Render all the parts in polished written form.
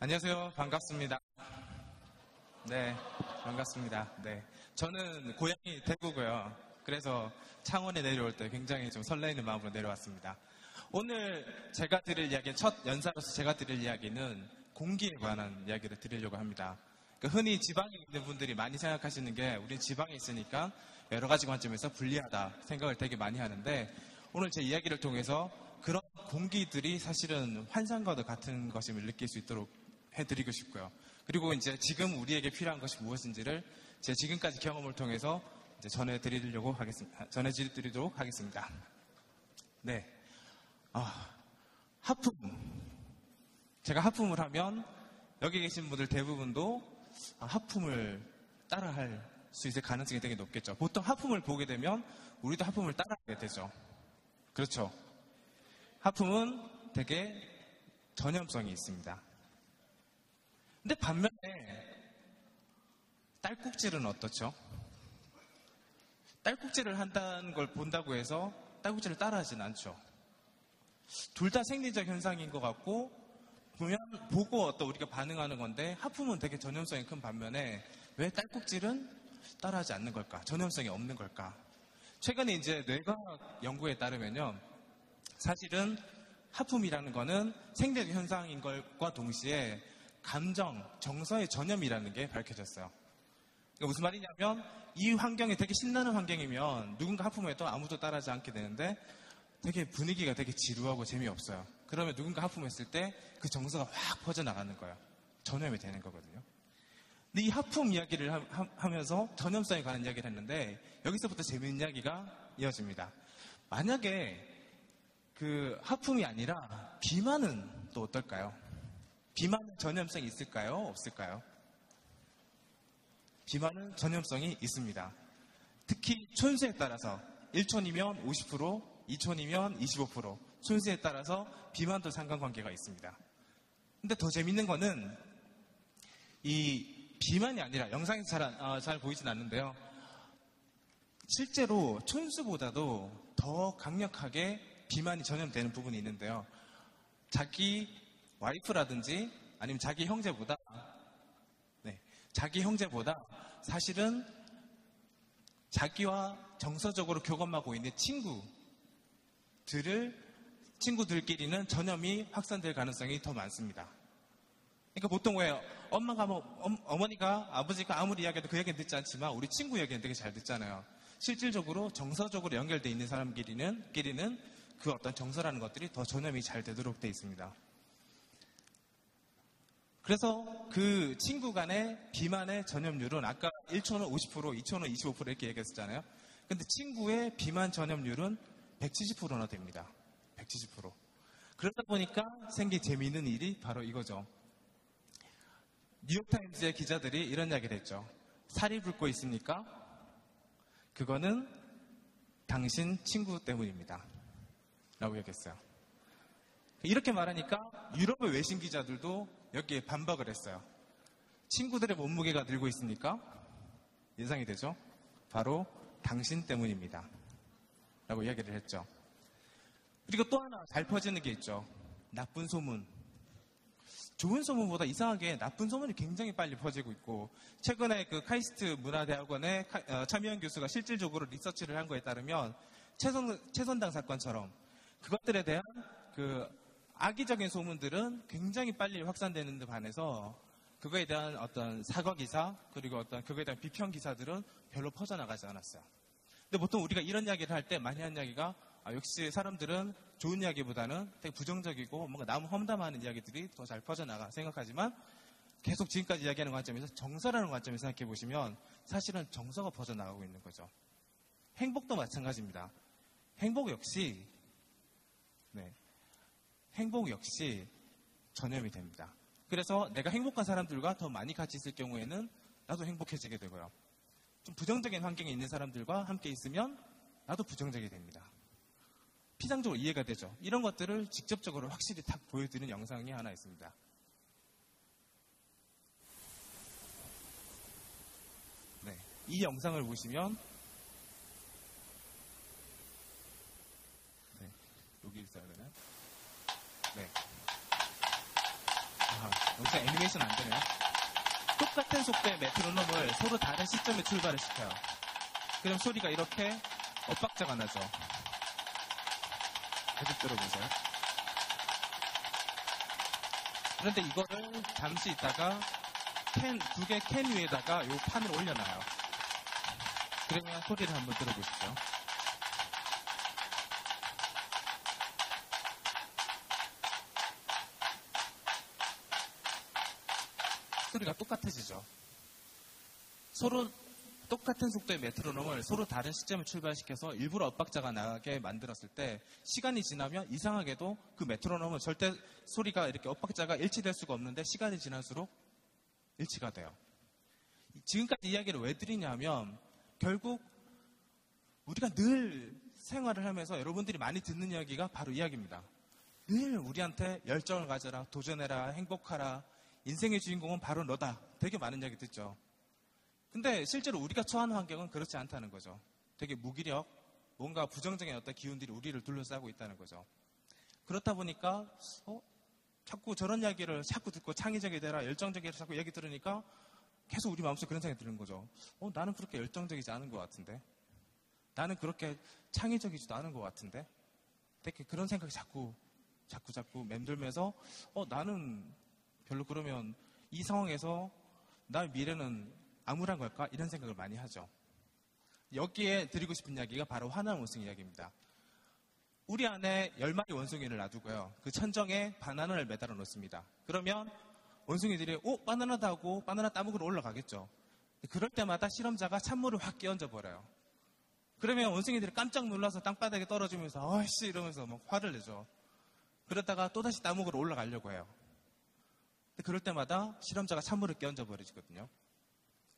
안녕하세요. 반갑습니다. 네, 반갑습니다. 네. 저는 고향이 대구고요. 그래서 창원에 내려올 때 굉장히 좀 설레이는 마음으로 내려왔습니다. 오늘 제가 드릴 이야기는 첫 연사로서 제가 드릴 이야기는 공기에 관한 이야기를 드리려고 합니다. 흔히 지방에 있는 분들이 많이 생각하시는 게 우리 지방에 있으니까 여러 가지 관점에서 불리하다 생각을 되게 많이 하는데 오늘 제 이야기를 통해서 그런 공기들이 사실은 환상과도 같은 것임을 느낄 수 있도록 해드리고 싶고요. 그리고 이제 지금 우리에게 필요한 것이 무엇인지를 제 지금까지 경험을 통해서 이제 전해드리도록 하겠습니다. 네. 하품. 제가 하품을 하면 여기 계신 분들 대부분도 하품을 따라할 수 있을 가능성이 되게 높겠죠. 보통 하품을 보게 되면 우리도 하품을 따라하게 되죠. 그렇죠. 하품은 되게 전염성이 있습니다. 근데 반면에 딸꾹질은 어떻죠? 딸꾹질을 한다는 걸 본다고 해서 딸꾹질을 따라하진 않죠. 둘 다 생리적 현상인 것 같고 그냥 보고 어떤 우리가 반응하는 건데 하품은 되게 전염성이 큰 반면에 왜 딸꾹질은 따라하지 않는 걸까? 전염성이 없는 걸까? 최근에 이제 뇌과학 연구에 따르면요. 사실은 하품이라는 거는 생리적 현상인 것과 동시에 감정, 정서의 전염이라는 게 밝혀졌어요. 그러니까 무슨 말이냐면 이 환경이 되게 신나는 환경이면 누군가 하품해도 아무도 따라하지 않게 되는데 되게 분위기가 되게 지루하고 재미없어요. 그러면 누군가 하품했을 때 그 정서가 확 퍼져나가는 거예요. 전염이 되는 거거든요. 근데 이 하품 이야기를 하면서 전염성에 관한 이야기를 했는데 여기서부터 재미있는 이야기가 이어집니다. 만약에 그 하품이 아니라 비만은 또 어떨까요? 비만은 전염성이 있을까요? 없을까요? 비만은 전염성이 있습니다. 특히 촌수에 따라서 1촌이면 50%, 2촌이면 25%, 촌수에 따라서 비만도 상관관계가 있습니다. 근데 더 재밌는 거는 이 비만이 아니라 영상에서 잘 보이진 않는데요. 실제로 촌수보다도 더 강력하게 비만이 전염되는 부분이 있는데요. 자기 와이프라든지 아니면 자기 형제보다 사실은 자기와 정서적으로 교감하고 있는 친구들끼리는 전염이 확산될 가능성이 더 많습니다. 그러니까 보통 왜 어머니가 아버지가 아무리 이야기해도 그 얘기는 듣지 않지만 우리 친구 얘기는 되게 잘 듣잖아요. 실질적으로 정서적으로 연결되어 있는 사람끼리는 그 어떤 정서라는 것들이 더 전염이 잘 되도록 되어 있습니다. 그래서 그 친구 간의 비만의 전염률은 아까 1초는 50%, 2초는 25% 이렇게 얘기했었잖아요. 근데 친구의 비만 전염률은 170%나 됩니다. 170%. 그러다 보니까 생긴 재미있는 일이 바로 이거죠. 뉴욕타임즈의 기자들이 이런 이야기를 했죠. 살이 붓고 있습니까? 그거는 당신 친구 때문입니다. 라고 얘기했어요. 이렇게 말하니까 유럽의 외신 기자들도 여기에 반박을 했어요. 친구들의 몸무게가 늘고 있습니까? 예상이 되죠? 바로 당신 때문입니다. 라고 이야기를 했죠. 그리고 또 하나 잘 퍼지는 게 있죠. 나쁜 소문. 좋은 소문보다 이상하게 나쁜 소문이 굉장히 빨리 퍼지고 있고 최근에 그 카이스트 문화대학원의 차미연 교수가 실질적으로 리서치를 한 거에 따르면 최선당 사건처럼 그것들에 대한 그 악의적인 소문들은 굉장히 빨리 확산되는 데 반해서 그거에 대한 어떤 사과 기사 그리고 어떤 그거에 대한 비평 기사들은 별로 퍼져나가지 않았어요. 근데 보통 우리가 이런 이야기를 할 때 많이 하는 이야기가 역시 사람들은 좋은 이야기보다는 되게 부정적이고 뭔가 나무 험담하는 이야기들이 더 잘 퍼져나가 생각하지만 계속 지금까지 이야기하는 관점에서 정서라는 관점에서 생각해 보시면 사실은 정서가 퍼져나가고 있는 거죠. 행복도 마찬가지입니다. 행복 역시 전염이 됩니다. 그래서 내가 행복한 사람들과 더 많이 같이 있을 경우에는 나도 행복해지게 되고요. 좀 부정적인 환경에 있는 사람들과 함께 있으면 나도 부정적이 됩니다. 피상적으로 이해가 되죠. 이런 것들을 직접적으로 확실히 딱 보여드리는 영상이 하나 있습니다. 이 영상을 보시면 여기 있어야 되나? 네. 여기서 애니메이션 안 되네요. 똑같은 속도의 메트로놈을 서로 다른 시점에 출발을 시켜요. 그럼 소리가 이렇게 엇박자가 나죠. 계속 들어보세요. 그런데 이거를 잠시 있다가 두 개 캔 위에다가 이 판을 올려놔요. 그러면 소리를 한번 들어보시죠. 소리가 똑같아지죠. 서로 똑같은 속도의 메트로놈을 서로 다른 시점에 출발시켜서 일부러 엇박자가 나게 만들었을 때 시간이 지나면 이상하게도 그 메트로놈은 절대 소리가 이렇게 엇박자가 일치될 수가 없는데 시간이 지날수록 일치가 돼요. 지금까지 이야기를 왜 드리냐면 결국 우리가 늘 생활을 하면서 여러분들이 많이 듣는 이야기가 바로 이야기입니다. 늘 우리한테 열정을 가져라, 도전해라, 행복하라, 인생의 주인공은 바로 너다. 되게 많은 이야기 듣죠. 근데 실제로 우리가 처한 환경은 그렇지 않다는 거죠. 되게 무기력, 뭔가 부정적인 어떤 기운들이 우리를 둘러싸고 있다는 거죠. 그렇다 보니까 자꾸 저런 이야기를 자꾸 듣고 창의적이 되라, 열정적이라 자꾸 얘기 들으니까 계속 우리 마음속에 그런 생각이 드는 거죠. 나는 그렇게 열정적이지 않은 것 같은데, 나는 그렇게 창의적이지도 않은 것 같은데, 되게 그런 생각이 자꾸 맴돌면서 나는 별로 그러면 이 상황에서 나의 미래는 암울한 걸까? 이런 생각을 많이 하죠. 여기에 드리고 싶은 이야기가 바로 화난 원숭이 이야기입니다. 우리 안에 10마리 원숭이를 놔두고요. 그 천정에 바나나를 매달아 놓습니다. 그러면 원숭이들이 바나나다 하고 바나나 따먹으러 올라가겠죠. 그럴 때마다 실험자가 찬물을 확 끼얹어 버려요. 그러면 원숭이들이 깜짝 놀라서 땅바닥에 떨어지면서 어이씨 이러면서 막 화를 내죠. 그러다가 또다시 따먹으러 올라가려고 해요. 그럴 때마다 실험자가 찬물을 끼얹어 버리거든요.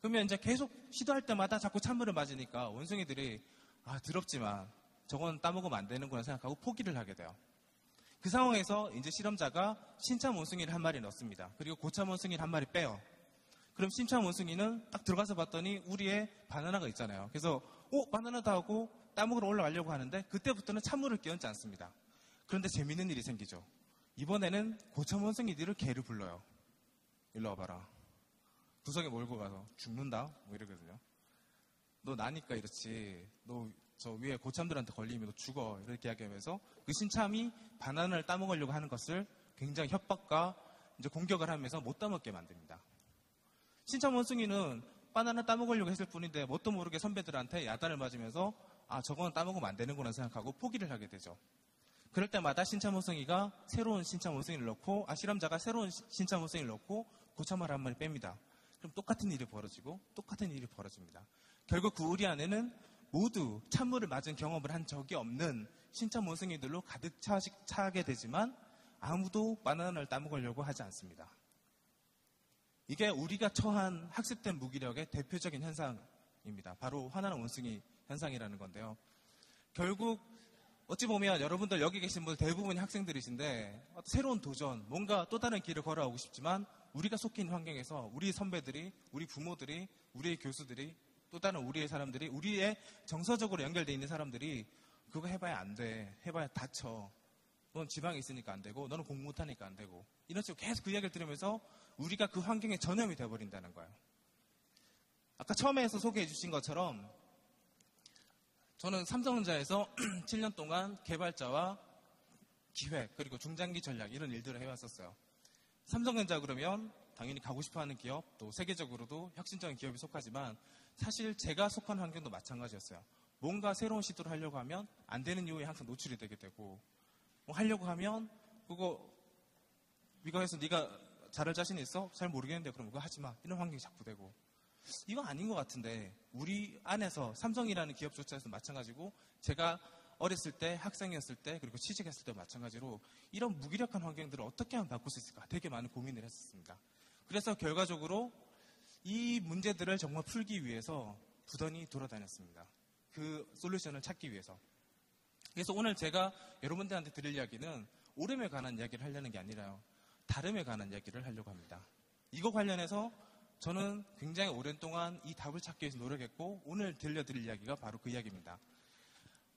그러면 이제 계속 시도할 때마다 자꾸 찬물을 맞으니까 원숭이들이 더럽지만 저건 따먹으면 안 되는구나 생각하고 포기를 하게 돼요. 그 상황에서 이제 실험자가 신참 원숭이를 한 마리 넣습니다. 그리고 고참 원숭이를 한 마리 빼요. 그럼 신참 원숭이는 딱 들어가서 봤더니 우리의 바나나가 있잖아요. 그래서 바나나다 하고 따먹으러 올라가려고 하는데 그때부터는 찬물을 끼얹지 않습니다. 그런데 재밌는 일이 생기죠. 이번에는 고참 원숭이들을 개를 불러요. 일로 와봐라. 구석에 몰고 가서 죽는다? 뭐 이러거든요. 너 나니까 이렇지. 너 저 위에 고참들한테 걸리면 너 죽어. 이렇게 이야기하면서 그 신참이 바나나를 따먹으려고 하는 것을 굉장히 협박과 이제 공격을 하면서 못 따먹게 만듭니다. 신참 원숭이는 바나나 따먹으려고 했을 뿐인데 뭣도 모르게 선배들한테 야단을 맞으면서 저거는 따먹으면 안 되는구나 생각하고 포기를 하게 되죠. 그럴 때마다 신참 원숭이가 새로운 신참 원숭이를 넣고 실험자가 새로운 신참 원숭이를 넣고 고참을 한 마리 찹니다. 그럼 똑같은 일이 벌어집니다. 결국 그 우리 안에는 모두 찬물을 맞은 경험을 한 적이 없는 신참 원숭이들로 가득 차게 되지만 아무도 바나나를 따먹으려고 하지 않습니다. 이게 우리가 처한 학습된 무기력의 대표적인 현상입니다. 바로 화나는 원숭이 현상이라는 건데요. 결국 어찌 보면 여러분들 여기 계신 분들 대부분이 학생들이신데 새로운 도전, 뭔가 또 다른 길을 걸어오고 싶지만 우리가 속해 있는 환경에서 우리 선배들이, 우리 부모들이, 우리의 교수들이, 또 다른 우리의 사람들이, 우리의 정서적으로 연결되어 있는 사람들이 그거 해봐야 안 돼. 해봐야 다쳐. 넌 지방에 있으니까 안 되고 너는 공부 못하니까 안 되고 이런 식으로 계속 그 이야기를 들으면서 우리가 그 환경에 전염이 되어버린다는 거예요. 아까 처음에서 소개해 주신 것처럼 저는 삼성전자에서 7년 동안 개발자와 기획 그리고 중장기 전략 이런 일들을 해왔었어요. 삼성전자 그러면 당연히 가고 싶어하는 기업 또 세계적으로도 혁신적인 기업이 속하지만 사실 제가 속한 환경도 마찬가지였어요. 뭔가 새로운 시도를 하려고 하면 안 되는 이유에 항상 노출이 되게 되고 뭐 하려고 하면 이거 해서 네가 잘할 자신 있어? 잘 모르겠는데 그럼 그거 하지 마. 이런 환경이 자꾸 되고 이거 아닌 것 같은데 우리 안에서 삼성이라는 기업조차에서 마찬가지고 제가 어렸을 때 학생이었을 때 그리고 취직했을 때 마찬가지로 이런 무기력한 환경들을 어떻게 하면 바꿀 수 있을까 되게 많은 고민을 했었습니다. 그래서 결과적으로 이 문제들을 정말 풀기 위해서 부단히 돌아다녔습니다. 그 솔루션을 찾기 위해서. 그래서 오늘 제가 여러분들한테 드릴 이야기는 오름에 관한 이야기를 하려는 게 아니라요. 다름에 관한 이야기를 하려고 합니다. 이거 관련해서 저는 굉장히 오랜 동안 이 답을 찾기 위해서 노력했고 오늘 들려드릴 이야기가 바로 그 이야기입니다.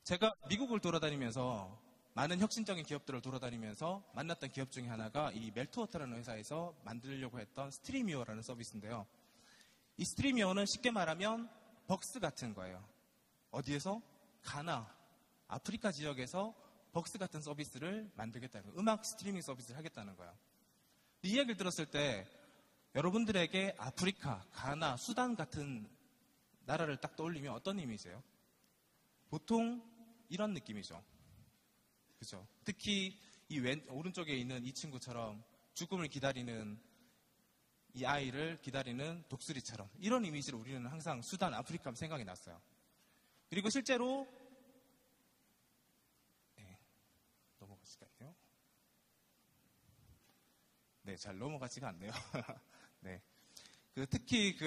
제가 미국을 돌아다니면서 많은 혁신적인 기업들을 돌아다니면서 만났던 기업 중에 하나가 이 멜트워터라는 회사에서 만들려고 했던 스트리미어라는 서비스인데요. 이 스트리미어는 쉽게 말하면 벅스 같은 거예요. 어디에서? 가나, 아프리카 지역에서 벅스 같은 서비스를 만들겠다는 거예요. 음악 스트리밍 서비스를 하겠다는 거예요. 이 이야기를 들었을 때 여러분들에게 아프리카, 가나, 수단 같은 나라를 딱 떠올리면 어떤 이미지예요? 보통 이런 느낌이죠. 그죠? 특히 이 오른쪽에 있는 이 친구처럼 죽음을 기다리는 이 아이를 기다리는 독수리처럼 이런 이미지를 우리는 항상 수단, 아프리카 하면 생각이 났어요. 그리고 실제로 넘어가실까요? 네, 잘 넘어가지가 않네요. 네. 특히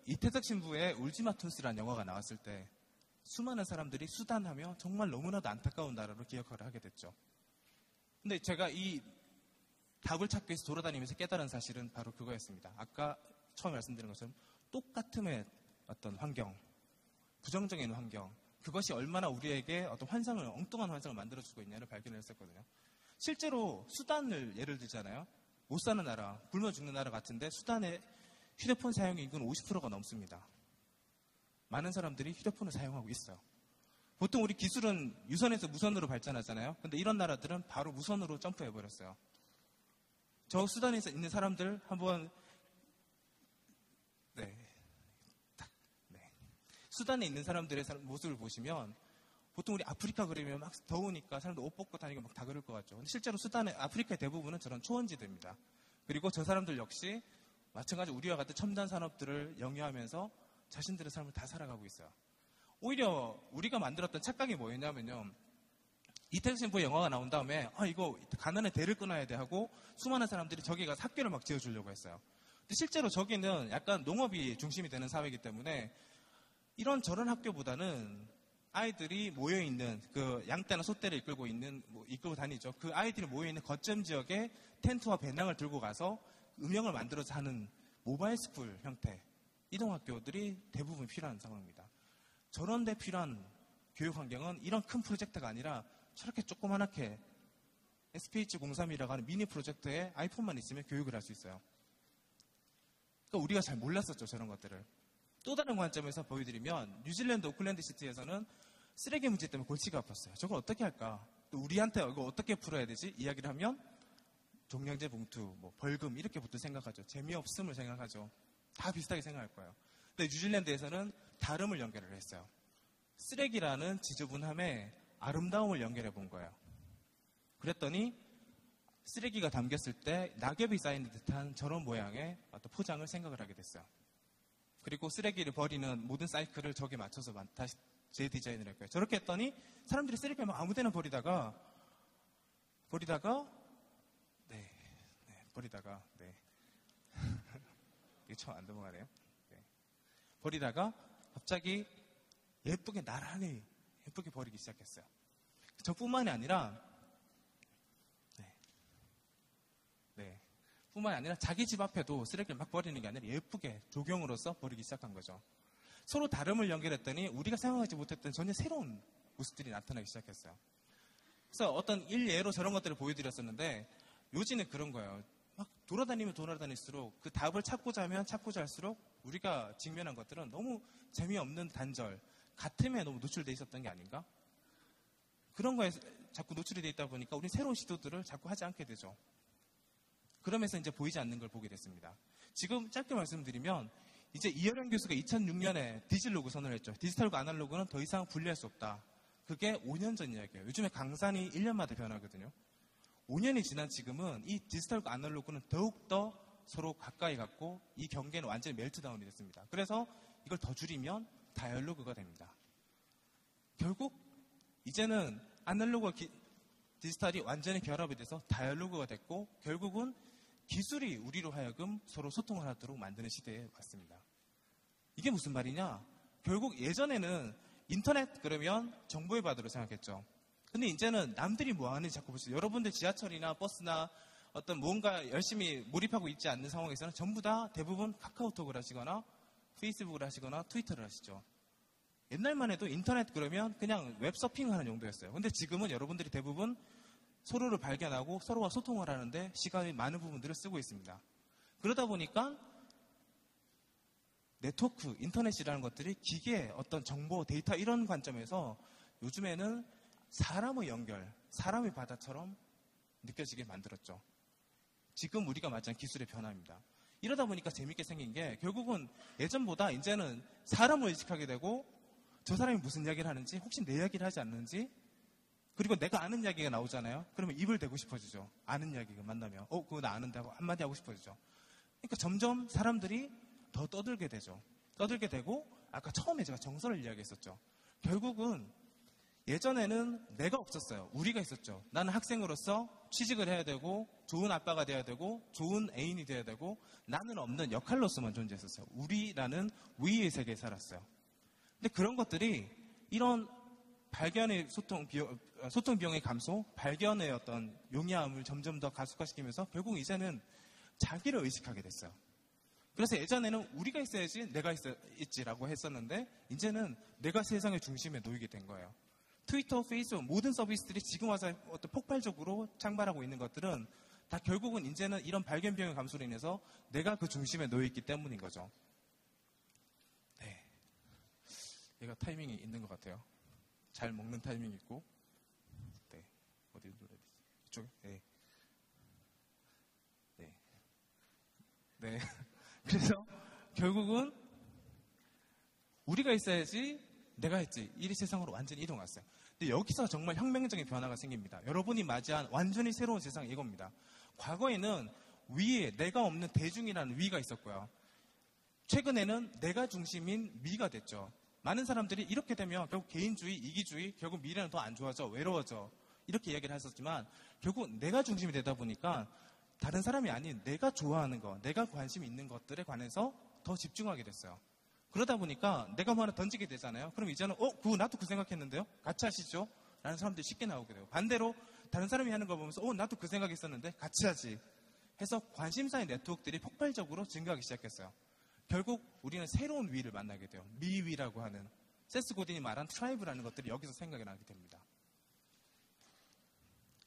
이태석 신부의 울지마 툰스라는 영화가 나왔을 때 수많은 사람들이 수단하며 정말 너무나도 안타까운 나라로 기억을 하게 됐죠. 근데 제가 이 답을 찾기 위해서 돌아다니면서 깨달은 사실은 바로 그거였습니다. 아까 처음 말씀드린 것처럼 똑같음의 어떤 환경, 부정적인 환경, 그것이 얼마나 우리에게 어떤 환상을, 엉뚱한 환상을 만들어주고 있냐를 발견했었거든요. 실제로 수단을 예를 들잖아요. 못 사는 나라, 굶어 죽는 나라 같은데 수단의 휴대폰 사용의 인구는 50%가 넘습니다. 많은 사람들이 휴대폰을 사용하고 있어요. 보통 우리 기술은 유선에서 무선으로 발전하잖아요. 근데 이런 나라들은 바로 무선으로 점프해버렸어요. 저 수단에 있는 사람들 한번 수단에 있는 사람들의 모습을 보시면 보통 우리 아프리카 그러면 막 더우니까 사람들 옷 벗고 다니고 막 다 그럴 것 같죠. 근데 실제로 수단의 아프리카의 대부분은 저런 초원지대입니다. 그리고 저 사람들 역시 마찬가지로 우리와 같은 첨단 산업들을 영위하면서 자신들의 삶을 다 살아가고 있어요. 오히려 우리가 만들었던 착각이 뭐였냐면요. 이태석 신부의 영화가 나온 다음에 이거 가난의 대를 끊어야 돼 하고 수많은 사람들이 저기 가서 학교를 막 지어주려고 했어요. 근데 실제로 저기는 약간 농업이 중심이 되는 사회이기 때문에 이런 저런 학교보다는 아이들이 모여있는 양떼나 소떼를 이끌고 다니죠. 그 아이들이 모여있는 거점 지역에 텐트와 배낭을 들고 가서 음영을 만들어서 하는 모바일 스쿨 형태 이동학교들이 대부분 필요한 상황입니다. 저런 데 필요한 교육 환경은 이런 큰 프로젝트가 아니라 저렇게 조그만하게 SPH03이라고 하는 미니 프로젝트에 아이폰만 있으면 교육을 할 수 있어요. 그러니까 우리가 잘 몰랐었죠, 저런 것들을. 또 다른 관점에서 보여드리면 뉴질랜드 오클랜드 시티에서는 쓰레기 문제 때문에 골치가 아팠어요. 저걸 어떻게 할까? 또 우리한테 이거 어떻게 풀어야 되지? 이야기를 하면 종량제 봉투, 벌금 이렇게부터 생각하죠. 재미없음을 생각하죠. 다 비슷하게 생각할 거예요. 근데 뉴질랜드에서는 다름을 연결을 했어요. 쓰레기라는 지저분함에 아름다움을 연결해 본 거예요. 그랬더니 쓰레기가 담겼을 때 낙엽이 쌓이는 듯한 저런 모양의 어떤 포장을 생각을 하게 됐어요. 그리고 쓰레기를 버리는 모든 사이클을 저기에 맞춰서 다시 재디자인을 했고요. 저렇게 했더니 사람들이 쓰레기를 막 아무 데나 버리다가 이게 처음 안 넘어가네요. 버리다가 갑자기 예쁘게 나란히 예쁘게 버리기 시작했어요. 저뿐만이 아니라 뿐만이 아니라 자기 집 앞에도 쓰레기를 막 버리는 게 아니라 예쁘게 조경으로서 버리기 시작한 거죠. 서로 다름을 연결했더니 우리가 생각하지 못했던 전혀 새로운 모습들이 나타나기 시작했어요. 그래서 어떤 일예로 저런 것들을 보여드렸었는데 요지는 그런 거예요. 막 돌아다닐수록 그 답을 찾고자 하면 찾고자 할수록 우리가 직면한 것들은 너무 재미없는 단절, 같음에 너무 노출돼 있었던 게 아닌가? 그런 거에 자꾸 노출이 돼 있다 보니까 우리는 새로운 시도들을 자꾸 하지 않게 되죠. 그러면서 이제 보이지 않는 걸 보게 됐습니다. 지금 짧게 말씀드리면 이제 이혜령 교수가 2006년에 디지로그 선언을 했죠. 디지털과 아날로그는 더 이상 분리할 수 없다. 그게 5년 전 이야기예요. 요즘에 강산이 1년마다 변하거든요. 5년이 지난 지금은 이 디지털과 아날로그는 더욱더 서로 가까이 갔고 이 경계는 완전히 멜트다운이 됐습니다. 그래서 이걸 더 줄이면 다이얼로그가 됩니다. 결국 이제는 아날로그와 디지털이 완전히 결합이 돼서 다이얼로그가 됐고 결국은 기술이 우리로 하여금 서로 소통을 하도록 만드는 시대에 왔습니다. 이게 무슨 말이냐? 결국 예전에는 인터넷 그러면 정보의 바다로 생각했죠. 근데 이제는 남들이 뭐 하는지 자꾸 보시죠. 여러분들 지하철이나 버스나 어떤 무언가 열심히 몰입하고 있지 않는 상황에서는 전부 다 대부분 카카오톡을 하시거나 페이스북을 하시거나 트위터를 하시죠. 옛날만 해도 인터넷 그러면 그냥 웹서핑하는 용도였어요. 근데 지금은 여러분들이 대부분 서로를 발견하고 서로와 소통을 하는데 시간이 많은 부분들을 쓰고 있습니다. 그러다 보니까 네트워크, 인터넷이라는 것들이 기계, 어떤 정보, 데이터 이런 관점에서 요즘에는 사람의 연결, 사람의 바다처럼 느껴지게 만들었죠. 지금 우리가 맞이한 기술의 변화입니다. 이러다 보니까 재밌게 생긴 게 결국은 예전보다 이제는 사람을 의식하게 되고 저 사람이 무슨 이야기를 하는지, 혹시 내 이야기를 하지 않는지, 그리고 내가 아는 이야기가 나오잖아요. 그러면 입을 대고 싶어지죠. 아는 이야기가 만나면 그거 나 아는데 하고 한마디 하고 싶어지죠. 그러니까 점점 사람들이 더 떠들게 되죠. 떠들게 되고 아까 처음에 제가 정서를 이야기했었죠. 결국은 예전에는 내가 없었어요. 우리가 있었죠. 나는 학생으로서 취직을 해야 되고 좋은 아빠가 돼야 되고 좋은 애인이 돼야 되고 나는 없는 역할로서만 존재했었어요. 우리라는 위의 세계에 살았어요. 근데 그런 것들이 이런 발견의 소통 비용의 감소, 발견의 어떤 용이함을 점점 더 가속화시키면서 결국 이제는 자기를 의식하게 됐어요. 그래서 예전에는 우리가 있어야지 내가 있지라고 했었는데 이제는 내가 세상의 중심에 놓이게 된 거예요. 트위터, 페이스북 모든 서비스들이 지금 와서 어떤 폭발적으로 창발하고 있는 것들은 다 결국은 이제는 이런 발견 비용의 감소로 인해서 내가 그 중심에 놓여 있기 때문인 거죠. 네, 얘가 타이밍이 있는 것 같아요. 잘 먹는 타이밍이 있고, 네, 어디 눌러야 되지? 이쪽에? 네, 네, 네. 그래서 결국은 우리가 있어야지 내가 했지. 이 세상으로 완전히 이동했어요. 근데 여기서 정말 혁명적인 변화가 생깁니다. 여러분이 맞이한 완전히 새로운 세상이 이겁니다. 과거에는 위에 내가 없는 대중이라는 위가 있었고요. 최근에는 내가 중심인 미가 됐죠. 많은 사람들이 이렇게 되면 결국 개인주의, 이기주의, 결국 미래는 더 안 좋아져, 외로워져. 이렇게 이야기를 했었지만 결국 내가 중심이 되다 보니까 다른 사람이 아닌 내가 좋아하는 것, 내가 관심 있는 것들에 관해서 더 집중하게 됐어요. 그러다 보니까 내가 뭐 하나 던지게 되잖아요. 그럼 이제는 그거 나도 그 생각했는데요? 같이 하시죠? 라는 사람들이 쉽게 나오게 돼요. 반대로 다른 사람이 하는 걸 보면서 나도 그 생각했었는데 같이 하지 해서 관심사의 네트워크들이 폭발적으로 증가하기 시작했어요. 결국 우리는 새로운 위를 만나게 돼요. 미위라고 하는 세스 고딘이 말한 트라이브라는 것들이 여기서 생각이 나게 됩니다.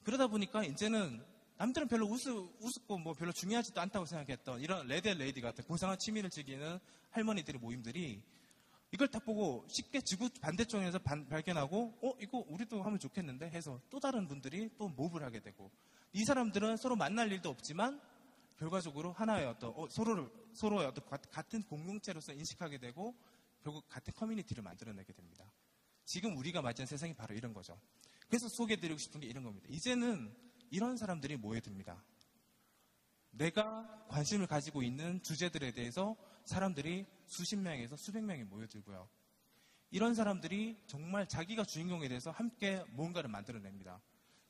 그러다 보니까 이제는 남들은 별로 우습고 뭐 별로 중요하지도 않다고 생각했던 이런 레드 앤 레이디 같은 고상한 취미를 즐기는 할머니들의 모임들이 이걸 딱 보고 쉽게 지구 반대쪽에서 발견하고 이거 우리도 하면 좋겠는데 해서 또 다른 분들이 또 모브를 하게 되고 이 사람들은 서로 만날 일도 없지만 결과적으로 하나의 어떤 서로의 어떤 같은 공동체로서 인식하게 되고 결국 같은 커뮤니티를 만들어내게 됩니다. 지금 우리가 맞이한 세상이 바로 이런 거죠. 그래서 소개해드리고 싶은 게 이런 겁니다. 이제는 이런 사람들이 모여듭니다. 내가 관심을 가지고 있는 주제들에 대해서 사람들이 수십 명에서 수백 명이 모여들고요. 이런 사람들이 정말 자기가 주인공에 대해서 함께 뭔가를 만들어냅니다.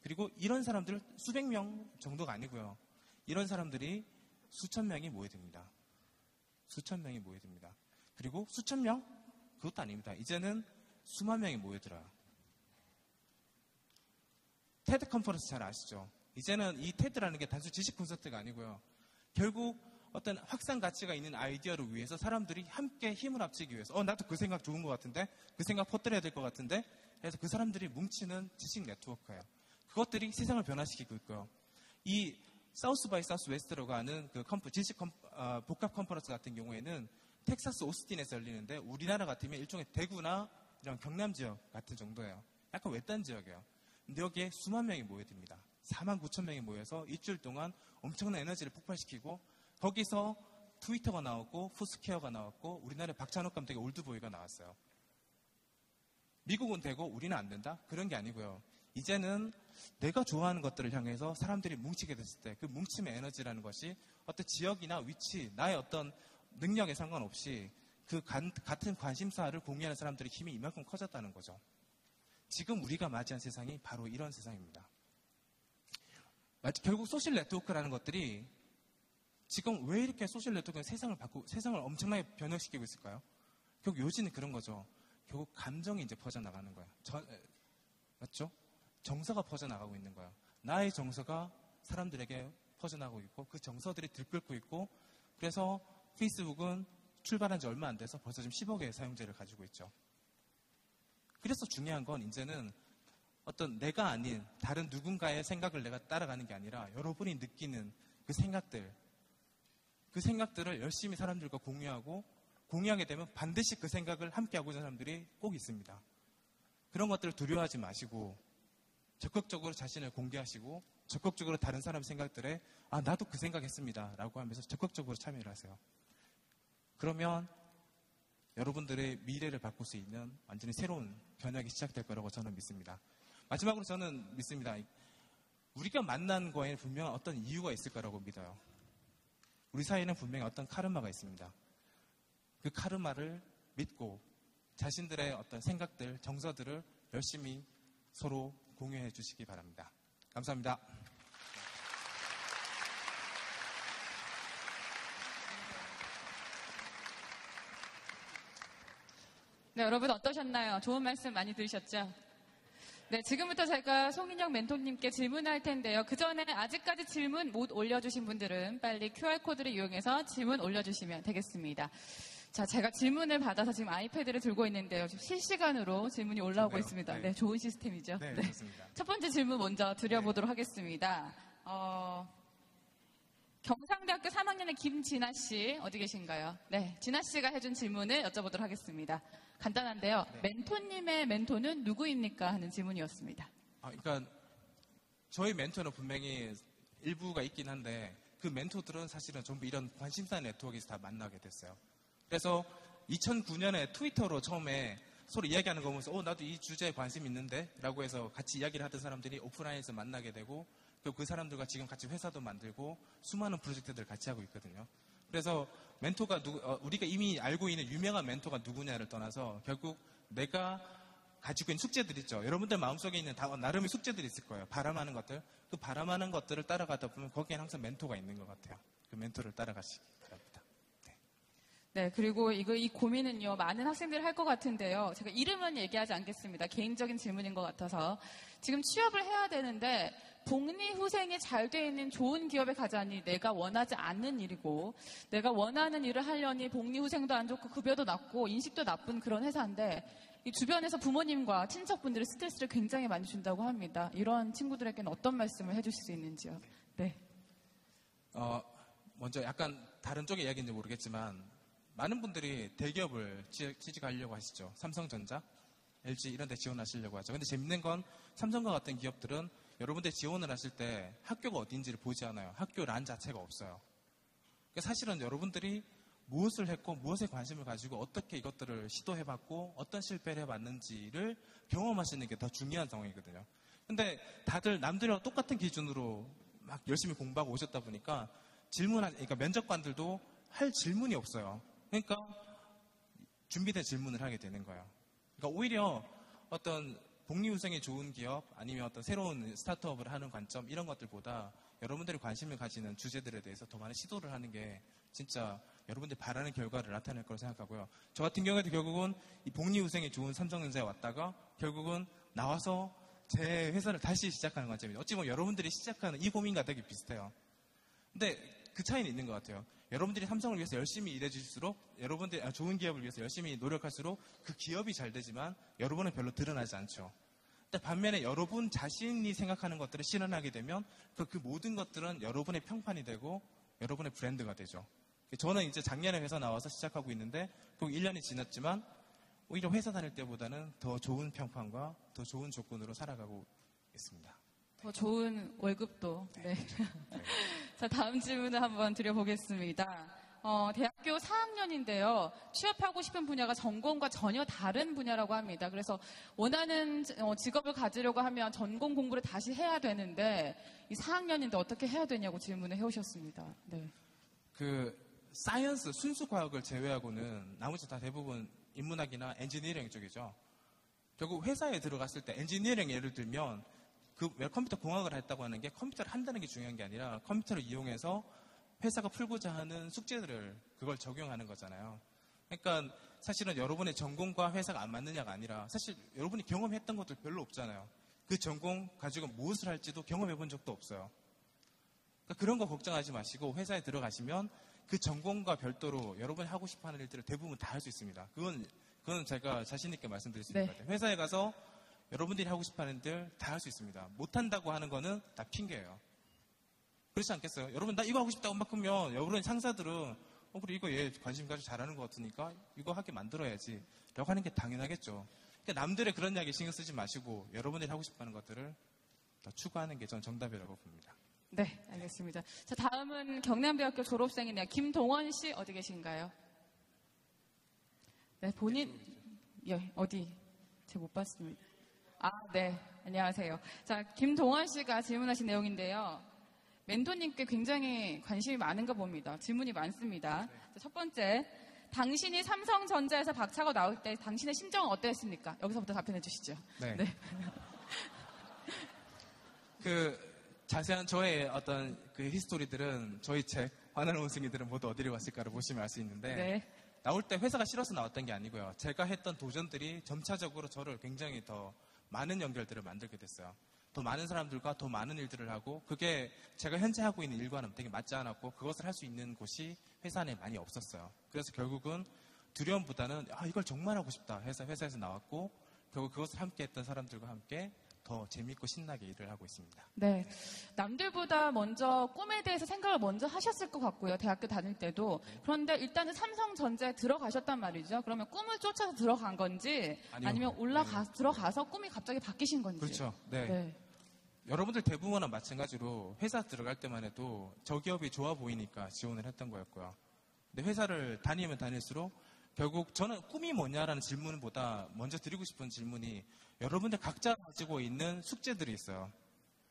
그리고 이런 사람들 수백 명 정도가 아니고요. 이런 사람들이 수천 명이 모여듭니다. 수천 명이 모여듭니다. 그리고 수천 명? 그것도 아닙니다. 이제는 수만 명이 모여들어요. 테드 컨퍼런스 잘 아시죠? 이제는 이 테드라는 게 단순 지식 콘서트가 아니고요. 결국 어떤 확산 가치가 있는 아이디어를 위해서 사람들이 함께 힘을 합치기 위해서 나도 그 생각 좋은 것 같은데 그 생각 퍼뜨려야 될 것 같은데 그래서 그 사람들이 뭉치는 지식 네트워크예요. 그것들이 세상을 변화시키고 있고요. 이 사우스 바이 사우스 웨스트라고 하는 그 지식 복합 컨퍼런스 같은 경우에는 텍사스 오스틴에서 열리는데 우리나라 같으면 일종의 대구나 이런 경남 지역 같은 정도예요. 약간 외딴 지역이에요. 근데 여기에 수만 명이 모여듭니다. 4만 9천 명이 모여서 일주일 동안 엄청난 에너지를 폭발시키고 거기서 트위터가 나왔고 포스퀘어가 나왔고 우리나라의 박찬욱 감독의 올드보이가 나왔어요. 미국은 되고 우리는 안 된다? 그런 게 아니고요. 이제는 내가 좋아하는 것들을 향해서 사람들이 뭉치게 됐을 때 그 뭉침의 에너지라는 것이 어떤 지역이나 위치, 나의 어떤 능력에 상관없이 그 같은 관심사를 공유하는 사람들의 힘이 이만큼 커졌다는 거죠. 지금 우리가 맞이한 세상이 바로 이런 세상입니다. 결국 소셜 네트워크라는 것들이 지금 왜 이렇게 소셜 네트워크가 세상을 엄청나게 변형시키고 있을까요? 결국 요지는 그런 거죠. 결국 감정이 이제 퍼져나가는 거예요. 맞죠? 정서가 퍼져나가고 있는 거예요. 나의 정서가 사람들에게 퍼져나가고 있고 그 정서들이 들끓고 있고 그래서 페이스북은 출발한 지 얼마 안 돼서 벌써 지금 10억의 사용자를 가지고 있죠. 그래서 중요한 건 이제는 어떤 내가 아닌 다른 누군가의 생각을 내가 따라가는 게 아니라 여러분이 느끼는 그 생각들을 열심히 사람들과 공유하게 되면 반드시 그 생각을 함께하고자 하는 사람들이 꼭 있습니다. 그런 것들을 두려워하지 마시고 적극적으로 자신을 공개하시고 적극적으로 다른 사람의 생각들에 나도 그 생각했습니다 라고 하면서 적극적으로 참여를 하세요. 그러면 여러분들의 미래를 바꿀 수 있는 완전히 새로운 변혁이 시작될 거라고 저는 믿습니다. 마지막으로 저는 믿습니다. 우리가 만난 거에는 분명한 어떤 이유가 있을 거라고 믿어요. 우리 사이에는 분명히 어떤 카르마가 있습니다. 그 카르마를 믿고 자신들의 어떤 생각들, 정서들을 열심히 서로 공유해 주시기 바랍니다. 감사합니다. 네, 여러분 어떠셨나요? 좋은 말씀 많이 들으셨죠? 네, 지금부터 제가 송인영 멘토님께 질문할 텐데요. 그 전에 아직까지 질문 못 올려주신 분들은 빨리 QR코드를 이용해서 질문 올려주시면 되겠습니다. 자, 제가 질문을 받아서 지금 아이패드를 들고 있는데요. 지금 실시간으로 질문이 올라오고 좋네요. 있습니다. 네. 네, 좋은 시스템이죠. 네, 좋습니다. 첫 번째 질문 먼저 드려보도록 하겠습니다. 경상대학교 3학년의 김진아 씨, 어디 계신가요? 네, 진아 씨가 해준 질문을 여쭤보도록 하겠습니다. 간단한데요. 네. 멘토님의 멘토는 누구입니까? 하는 질문이었습니다. 그러니까 저희 멘토는 분명히 일부가 있긴 한데 그 멘토들은 사실은 전부 이런 관심사 네트워크에서 다 만나게 됐어요. 그래서 2009년에 트위터로 처음에 서로 이야기하는 거 보면서 나도 이 주제에 관심 있는데 라고 해서 같이 이야기를 하던 사람들이 오프라인에서 만나게 되고 그 사람들과 지금 같이 회사도 만들고 수많은 프로젝트들을 같이 하고 있거든요. 그래서 멘토가 우리가 이미 알고 있는 유명한 멘토가 누구냐를 떠나서 결국 내가 가지고 있는 숙제들 있죠. 여러분들 마음속에 있는 나름의 숙제들이 있을 거예요. 바람하는 것들. 그 바람하는 것들을 따라가다 보면 거기에는 항상 멘토가 있는 것 같아요. 그 멘토를 따라가시기 바랍니다. 네, 그리고 이 고민은요, 많은 학생들이 할 것 같은데요. 제가 이름은 얘기하지 않겠습니다. 개인적인 질문인 것 같아서. 지금 취업을 해야 되는데, 복리후생이 잘 돼 있는 좋은 기업에 가자니 내가 원하지 않는 일이고, 내가 원하는 일을 하려니 복리후생도 안 좋고, 급여도 낮고, 인식도 나쁜 그런 회사인데, 이 주변에서 부모님과 친척분들이 스트레스를 굉장히 많이 준다고 합니다. 이런 친구들에게는 어떤 말씀을 해주실 수 있는지요? 네. 먼저 약간 다른 쪽의 이야기인지 모르겠지만, 많은 분들이 대기업을 취직하려고 하시죠. 삼성전자, LG 이런 데 지원하시려고 하죠. 근데 재밌는 건 삼성과 같은 기업들은 여러분들 지원을 하실 때 학교가 어딘지를 보지 않아요. 학교 란 자체가 없어요. 그러니까 사실은 여러분들이 무엇을 했고 무엇에 관심을 가지고 어떻게 이것들을 시도해봤고 어떤 실패를 해봤는지를 경험하시는 게 더 중요한 상황이거든요. 근데 다들 남들이랑 똑같은 기준으로 막 열심히 공부하고 오셨다 보니까 그러니까 면접관들도 할 질문이 없어요. 그러니까 준비된 질문을 하게 되는 거예요. 그러니까 오히려 어떤 복리후생이 좋은 기업 아니면 어떤 새로운 스타트업을 하는 관점 이런 것들보다 여러분들이 관심을 가지는 주제들에 대해서 더 많은 시도를 하는 게 진짜 여러분들이 바라는 결과를 나타낼 거라고 생각하고요. 저 같은 경우에도 결국은 이 복리후생이 좋은 삼성전자에 왔다가 결국은 나와서 제 회사를 다시 시작하는 관점입니다. 어찌 보면 여러분들이 시작하는 이 고민과 되게 비슷해요. 근데 그 차이는 있는 것 같아요. 여러분들이 삼성을 위해서 열심히 일해주실수록 여러분들이 좋은 기업을 위해서 열심히 노력할수록 그 기업이 잘 되지만 여러분은 별로 드러나지 않죠. 근데 반면에 여러분 자신이 생각하는 것들을 실현하게 되면 그 모든 것들은 여러분의 평판이 되고 여러분의 브랜드가 되죠. 저는 이제 작년에 회사 나와서 시작하고 있는데 또 1년이 지났지만 오히려 회사 다닐 때보다는 더 좋은 평판과 더 좋은 조건으로 살아가고 있습니다. 더 좋은 월급도. 네. 자, 다음 질문을 한번 드려보겠습니다. 대학교 4학년인데요. 취업하고 싶은 분야가 전공과 전혀 다른 분야라고 합니다. 그래서 원하는 직업을 가지려고 하면 전공 공부를 다시 해야 되는데 이 4학년인데 어떻게 해야 되냐고 질문을 해오셨습니다. 네. 사이언스, 순수 과학을 제외하고는 나머지 다 대부분 인문학이나 엔지니어링 쪽이죠. 결국 회사에 들어갔을 때 엔지니어링 예를 들면 컴퓨터 공학을 했다고 하는 게 컴퓨터를 한다는 게 중요한 게 아니라 컴퓨터를 이용해서 회사가 풀고자 하는 숙제들을 그걸 적용하는 거잖아요. 그러니까 사실은 여러분의 전공과 회사가 안 맞느냐가 아니라 사실 여러분이 경험했던 것도 별로 없잖아요. 그 전공 가지고 무엇을 할지도 경험해 본 적도 없어요. 그러니까 그런 거 걱정하지 마시고 회사에 들어가시면 그 전공과 별도로 여러분이 하고 싶어 하는 일들을 대부분 다 할 수 있습니다. 그건 그건 제가 자신 있게 말씀드릴 수 네. 있는 것 같아요. 회사에 가서 여러분들이 하고 싶어 하는 일 다 할 수 있습니다. 못한다고 하는 거는 다 핑계예요. 그렇지 않겠어요? 여러분, 나 이거 하고 싶다고 막 하면 여러분 상사들은 그래, 이거 얘 관심 가지고 잘하는 것 같으니까 이거 하게 만들어야지 라고 하는 게 당연하겠죠. 그러니까 남들의 그런 이야기 신경 쓰지 마시고 여러분들이 하고 싶어 하는 것들을 더 추구하는 게 전 정답이라고 봅니다. 네, 알겠습니다. 자, 다음은 경남대학교 졸업생이네요. 김동원 씨 어디 계신가요? 네, 본인, 예, 어디? 제가 못 봤습니다. 아, 네, 안녕하세요. 자, 김동원 씨가 질문하신 내용인데요. 멘토님께 굉장히 관심이 많은가 봅니다. 질문이 많습니다. 자, 첫 번째, 당신이 삼성전자에서 박차고 나올 때 당신의 심정은 어땠습니까? 여기서부터 답변해 주시죠. 네. 네. 자세한 저의 어떤 그 히스토리들은 저희 책 화나는 원숭이들은 모두 어디로 왔을까를 보시면 알 수 있는데 네. 나올 때 회사가 싫어서 나왔던 게 아니고요. 제가 했던 도전들이 점차적으로 저를 굉장히 더 많은 연결들을 만들게 됐어요. 더 많은 사람들과 더 많은 일들을 하고 그게 제가 현재 하고 있는 일과는 되게 맞지 않았고 그것을 할 수 있는 곳이 회사 안에 많이 없었어요. 그래서 결국은 두려움보다는 이걸 정말 하고 싶다 해서 회사에서 나왔고 결국 그것을 함께 했던 사람들과 함께 더 재밌고 신나게 일을 하고 있습니다. 네. 남들보다 먼저 꿈에 대해서 생각을 먼저 하셨을 것 같고요. 대학교 다닐 때도. 그런데 일단은 삼성전자에 들어가셨단 말이죠. 그러면 꿈을 쫓아서 들어간 건지 아니요. 아니면 들어가서 꿈이 갑자기 바뀌신 건지. 그렇죠. 네. 네. 여러분들 대부분은 마찬가지로 회사 들어갈 때만 해도 저 기업이 좋아 보이니까 지원을 했던 거였고요. 근데 회사를 다니면 다닐수록 결국 저는 꿈이 뭐냐라는 질문보다 먼저 드리고 싶은 질문이 여러분들 각자 가지고 있는 숙제들이 있어요.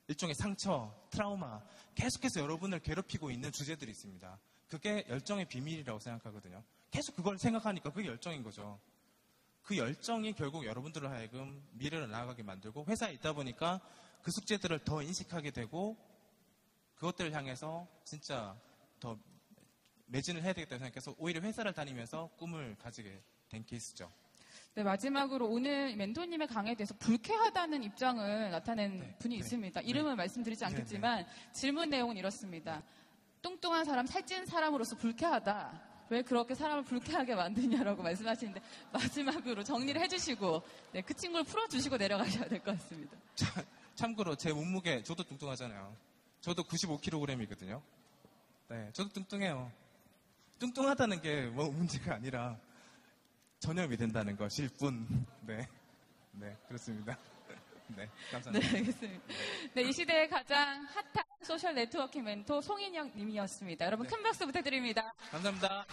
일종의 상처, 트라우마, 계속해서 여러분을 괴롭히고 있는 주제들이 있습니다. 그게 열정의 비밀이라고 생각하거든요. 계속 그걸 생각하니까 그게 열정인 거죠. 그 열정이 결국 여러분들을 하여금 미래를 나아가게 만들고 회사에 있다 보니까 그 숙제들을 더 인식하게 되고 그것들을 향해서 진짜 더 매진을 해야 되겠다고 생각해서 오히려 회사를 다니면서 꿈을 가지게 된 케이스죠. 네, 마지막으로 오늘 멘토님의 강의에 대해서 불쾌하다는 입장을 나타낸 분이 있습니다. 이름은 말씀드리지 않겠지만 질문 내용은 이렇습니다. 뚱뚱한 사람, 살찐 사람으로서 불쾌하다. 왜 그렇게 사람을 불쾌하게 만드냐라고 말씀하시는데 마지막으로 정리를 해주시고 네, 그 친구를 풀어주시고 내려가셔야 될 것 같습니다. 참고로 제 몸무게 저도 뚱뚱하잖아요. 저도 95kg이거든요. 네, 저도 뚱뚱해요. 뚱뚱하다는 게 뭐 문제가 아니라 전염이 된다는 것일 뿐. 네, 네 그렇습니다. 네, 감사합니다. 네, 알겠습니다. 네, 이 시대의 가장 핫한 소셜 네트워킹 멘토 송인영 님이었습니다. 여러분 큰 박수 부탁드립니다. 감사합니다.